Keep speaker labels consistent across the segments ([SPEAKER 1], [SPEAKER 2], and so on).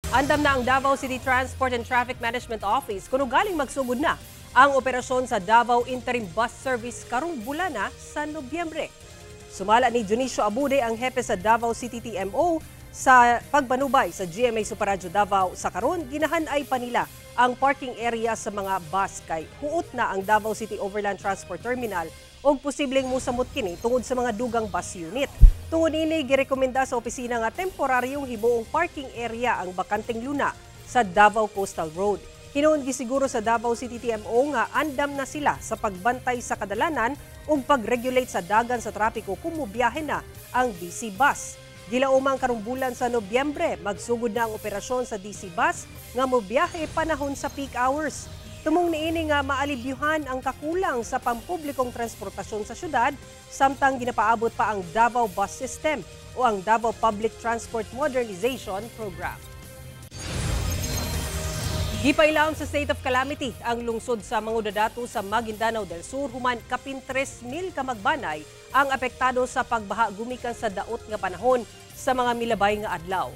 [SPEAKER 1] Andam na ang Davao City Transport and Traffic Management Office kuno galing magsugod na ang operasyon sa Davao Interim Bus Service karong bulan na sa Nobyembre. Sumala ni Dionisio Abude ang hepe sa Davao City TMO sa pagbanubay sa GMA Superradyo Davao sa karon ginahan-ay pa nila ang parking area sa mga bus kay huot na ang Davao City Overland Transport Terminal o posibleng musamot kini tungod sa mga dugang bus unit. Tungod ini girekomenda sa opisina nga temporaryong hibuong parking area ang bakanteng luna sa Davao Coastal Road. Hinuon gisiguro sa Davao City TMO nga andam na sila sa pagbantay sa kadalanan ug pag-regulate sa dagan sa trapiko kung mobiyahe na ang DC Bus. Gilaumang karong bulan sa Nobyembre, magsugod na ang operasyon sa DC Bus nga mobiyahe panahon sa peak hours. Tumong niini nga maalibyuhan ang kakulang sa pampublikong transportasyon sa syudad, samtang ginapaabot pa ang Davao Bus System o ang Davao Public Transport Modernization Program. Gipailaom sa state of calamity ang lungsod sa Mangudadato sa Maguindanao del Sur human kapin 3,000 ka magbanay ang apektado sa pagbaha gumikan sa daot nga panahon sa mga milabay nga adlaw.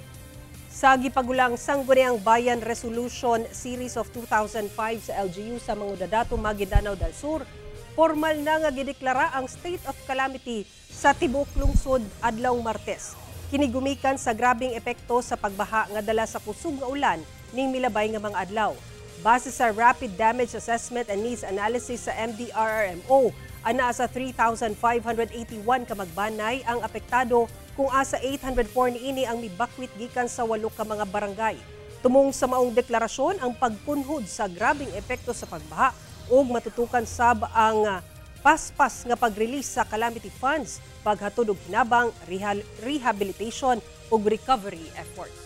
[SPEAKER 1] Sa gipagulang Sangguniang Bayan Resolution Series of 2005 sa LGU sa Mangudadato, Maguindanao del Sur, formal na nga gideklara ang state of calamity sa tibuok lungsod adlaw Martes. Kinigumikan sa grabing epekto sa pagbaha nga dala sa kusog nga ulan ning milabay nga mga adlaw. Base sa Rapid Damage Assessment and Needs Analysis sa MDRRMO, ana sa 3,581 ka magbanay ang apektado kung asa 804 niini ang mibakwit gikan sa 8 ka mga barangay. Tumong sa maong deklarasyon ang pagpunhod sa grabing epekto sa pagbaha ug matutukan sab ang paspas nga pag-release sa calamity funds, paghatod og hinabang, rehabilitation ug recovery efforts.